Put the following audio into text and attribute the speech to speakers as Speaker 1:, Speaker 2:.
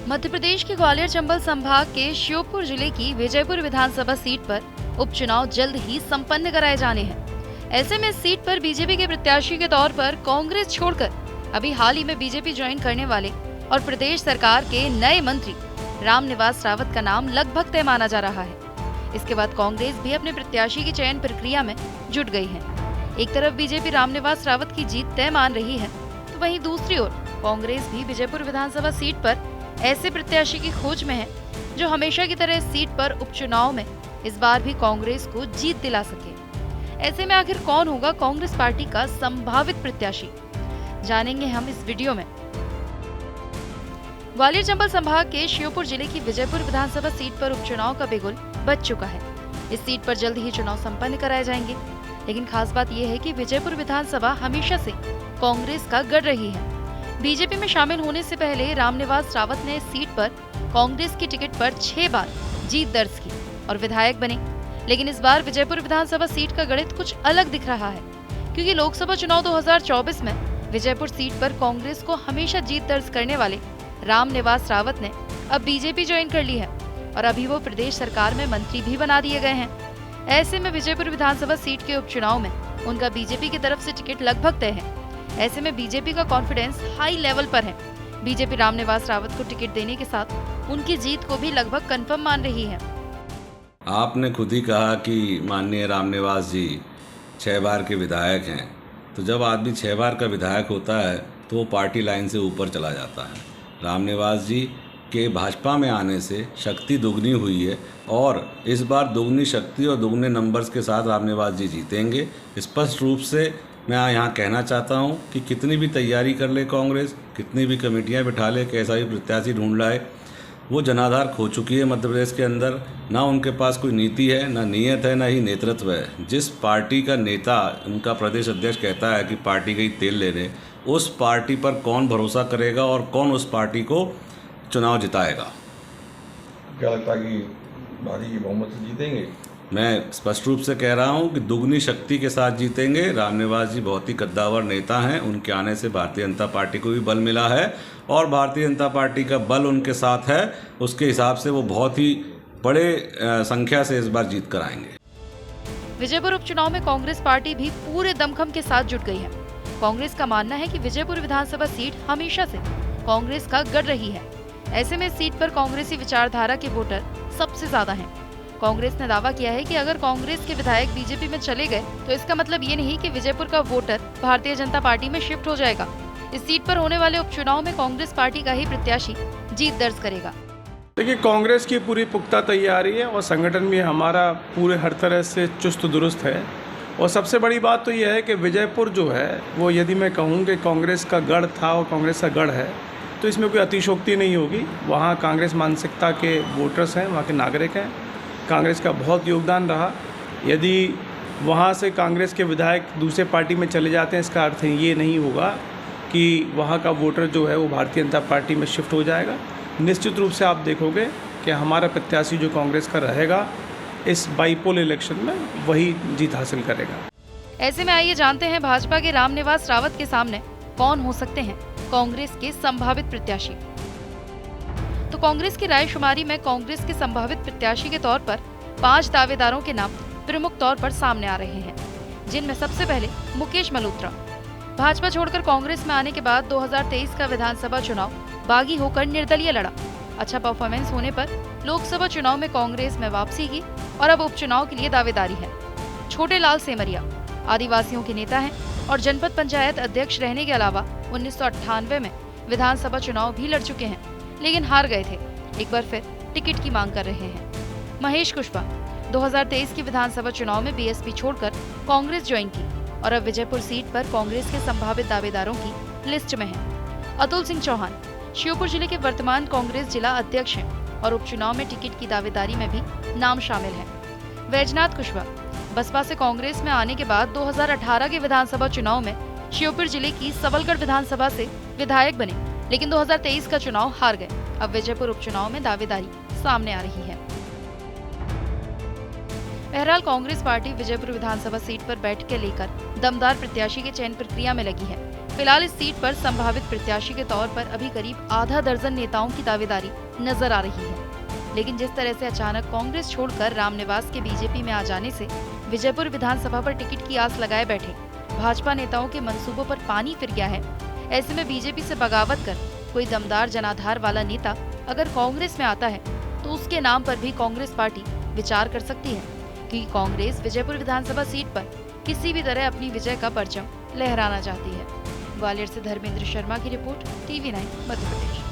Speaker 1: मध्य प्रदेश के ग्वालियर चंबल संभाग के श्योपुर जिले की विजयपुर विधानसभा सीट पर उपचुनाव जल्द ही संपन्न कराए जाने हैं। ऐसे में इस सीट पर बीजेपी के प्रत्याशी के तौर पर कांग्रेस छोड़कर अभी हाल ही में बीजेपी ज्वाइन करने वाले और प्रदेश सरकार के नए मंत्री रामनिवास रावत का नाम लगभग तय माना जा रहा है। इसके बाद कांग्रेस भी अपने प्रत्याशी की चयन प्रक्रिया में जुट गई है। एक तरफ बीजेपी रामनिवास रावत की जीत तय मान रही है, तो वहीं दूसरी ओर कांग्रेस भी विजयपुर विधानसभा सीट पर ऐसे प्रत्याशी की खोज में है जो हमेशा की तरह इस सीट पर उपचुनाव में इस बार भी कांग्रेस को जीत दिला सके। ऐसे में आखिर कौन होगा कांग्रेस पार्टी का संभावित प्रत्याशी, जानेंगे हम इस वीडियो में। ग्वालियर चंबल संभाग के श्योपुर जिले की विजयपुर विधानसभा सीट पर उपचुनाव का बिगुल बज चुका है। इस सीट पर जल्द ही चुनाव संपन्न कराए जाएंगे, लेकिन खास बात यह है कि विजयपुर विधानसभा हमेशा से कांग्रेस का गढ़ रही है। बीजेपी में शामिल होने से पहले रामनिवास रावत ने इस सीट पर कांग्रेस की टिकट पर 6 बार जीत दर्ज की और विधायक बने, लेकिन इस बार विजयपुर विधानसभा सीट का गणित कुछ अलग दिख रहा है, क्योंकि लोकसभा चुनाव 2024 में विजयपुर सीट पर कांग्रेस को हमेशा जीत दर्ज करने वाले रामनिवास रावत ने अब बीजेपी ज्वाइन कर ली है और अभी वो प्रदेश सरकार में मंत्री भी बना दिए गए हैं। ऐसे में विजयपुर विधानसभा सीट के उपचुनाव में उनका बीजेपी की तरफ से टिकट लगभग तय है। ऐसे में बीजेपी का कॉन्फिडेंस हाई लेवल पर है। बीजेपी रामनिवास रावत को टिकट देने के साथ उनकी जीत को भी लगभग कंफर्म मान रही है।
Speaker 2: आपने खुद ही कहा कि माननीय रामनिवास जी 6 बार के विधायक हैं, तो जब आदमी 6 बार का विधायक होता है तो वो पार्टी लाइन से ऊपर चला जाता है। रामनिवास जी के भाजपा में आने से शक्ति दुगनी हुई है और इस बार दुगनी शक्ति और दुगने नंबर्स के साथ रामनिवास जी जीतेंगे। स्पष्ट रूप से मैं यहाँ कहना चाहता हूँ कि कितनी भी तैयारी कर ले कांग्रेस, कितनी भी कमेटियाँ बिठा ले, कैसा भी प्रत्याशी ढूंढ लाए, वो जनाधार खो चुकी है मध्य प्रदेश के अंदर। ना उनके पास कोई नीति है, ना नीयत है, ना ही नेतृत्व है। जिस पार्टी का नेता उनका प्रदेश अध्यक्ष कहता है कि पार्टी का ही तेल ले रहे, उस पार्टी पर कौन भरोसा करेगा और कौन उस पार्टी को चुनाव जिताएगा?
Speaker 3: क्या लगता है कि भारी बहुमत से जीतेंगे?
Speaker 2: मैं स्पष्ट रूप से कह रहा हूं कि दुगनी शक्ति के साथ जीतेंगे। रामनिवास जी बहुत ही कद्दावर नेता हैं। उनके आने से भारतीय जनता पार्टी को भी बल मिला है और भारतीय जनता पार्टी का बल उनके साथ है। उसके हिसाब से वो बहुत ही बड़े संख्या से इस बार जीत कर आएंगे।
Speaker 1: विजयपुर उपचुनाव में कांग्रेस पार्टी भी पूरे दमखम के साथ जुट गई है। कांग्रेस का मानना है कि विजयपुर विधानसभा सीट हमेशा से कांग्रेस का गढ़ रही है। ऐसे में सीट पर कांग्रेसी विचारधारा के वोटर सबसे ज्यादा हैं। कांग्रेस ने दावा किया है कि अगर कांग्रेस के विधायक बीजेपी में चले गए तो इसका मतलब ये नहीं कि विजयपुर का वोटर भारतीय जनता पार्टी में शिफ्ट हो जाएगा। इस सीट पर होने वाले उपचुनाव में कांग्रेस पार्टी का ही प्रत्याशी जीत दर्ज करेगा।
Speaker 4: देखिए, कांग्रेस की पूरी पुख्ता तैयारी है और संगठन भी हमारा पूरे हर तरह से चुस्त दुरुस्त है। और सबसे बड़ी बात तो यह है कि विजयपुर जो है वो, यदि मैं कहूँ कि कांग्रेस का गढ़ था और कांग्रेस का गढ़ है, तो इसमें कोई अतिशोक्ति नहीं होगी। वहाँ कांग्रेस मानसिकता के वोटर्स हैं, वहाँ के नागरिक हैं। कांग्रेस का बहुत योगदान रहा। यदि वहाँ से कांग्रेस के विधायक दूसरे पार्टी में चले जाते हैं, इसका अर्थ ये नहीं होगा कि वहाँ का वोटर जो है वो भारतीय जनता पार्टी में शिफ्ट हो जाएगा। निश्चित रूप से आप देखोगे कि हमारा प्रत्याशी जो कांग्रेस का रहेगा इस बाईपोल इलेक्शन में वही जीत हासिल करेगा।
Speaker 1: ऐसे में आइए जानते हैं भाजपा के रामनिवास रावत के सामने कौन हो सकते हैं कांग्रेस के संभावित प्रत्याशी। तो कांग्रेस की रायशुमारी में कांग्रेस के संभावित प्रत्याशी के तौर पर 5 दावेदारों के नाम प्रमुख तौर पर सामने आ रहे हैं, जिनमें सबसे पहले मुकेश मल्होत्रा। भाजपा छोड़कर कांग्रेस में आने के बाद 2023 का विधानसभा चुनाव बागी होकर निर्दलीय लड़ा। अच्छा परफॉर्मेंस होने पर लोकसभा चुनाव में कांग्रेस में वापसी की और अब उपचुनाव के लिए दावेदारी है। छोटे लाल सेमरिया आदिवासियों के नेता हैं और जनपद पंचायत अध्यक्ष रहने के अलावा 1998 में विधानसभा चुनाव भी लड़ चुके हैं, लेकिन हार गए थे। एक बार फिर टिकट की मांग कर रहे हैं। महेश कुशवाहा 2023 की विधानसभा चुनाव में बीएसपी छोड़कर कांग्रेस ज्वाइन की और अब विजयपुर सीट पर कांग्रेस के संभावित दावेदारों की लिस्ट में है। अतुल सिंह चौहान श्योपुर जिले के वर्तमान कांग्रेस जिला अध्यक्ष हैं और उपचुनाव में टिकट की दावेदारी में भी नाम शामिल है। वैजनाथ कुशवाहा बसपा से कांग्रेस में आने के बाद 2018 के विधानसभा चुनाव में श्योपुर जिले की सबलगढ़ विधानसभा से विधायक बने, लेकिन 2023 का चुनाव हार गए। अब विजयपुर उपचुनाव में दावेदारी सामने आ रही है। बहरहाल कांग्रेस पार्टी विजयपुर विधानसभा सीट पर बैठकें लेकर दमदार प्रत्याशी के चयन प्रक्रिया में लगी है। फिलहाल इस सीट पर संभावित प्रत्याशी के तौर पर अभी करीब आधा दर्जन नेताओं की दावेदारी नजर आ रही है। लेकिन जिस तरह से अचानक कांग्रेस छोड़कर रामनिवास के बीजेपी में आ जाने से विजयपुर विधानसभा पर टिकट की आस लगाए बैठे भाजपा नेताओं के मंसूबों पर पानी फिर गया है। ऐसे में बीजेपी से बगावत कर कोई दमदार जनाधार वाला नेता अगर कांग्रेस में आता है तो उसके नाम पर भी कांग्रेस पार्टी विचार कर सकती है, क्योंकि कांग्रेस विजयपुर विधानसभा सीट पर किसी भी तरह अपनी विजय का परचम लहराना चाहती है। ग्वालियर से धर्मेंद्र शर्मा की रिपोर्ट, TV9 मध्य प्रदेश।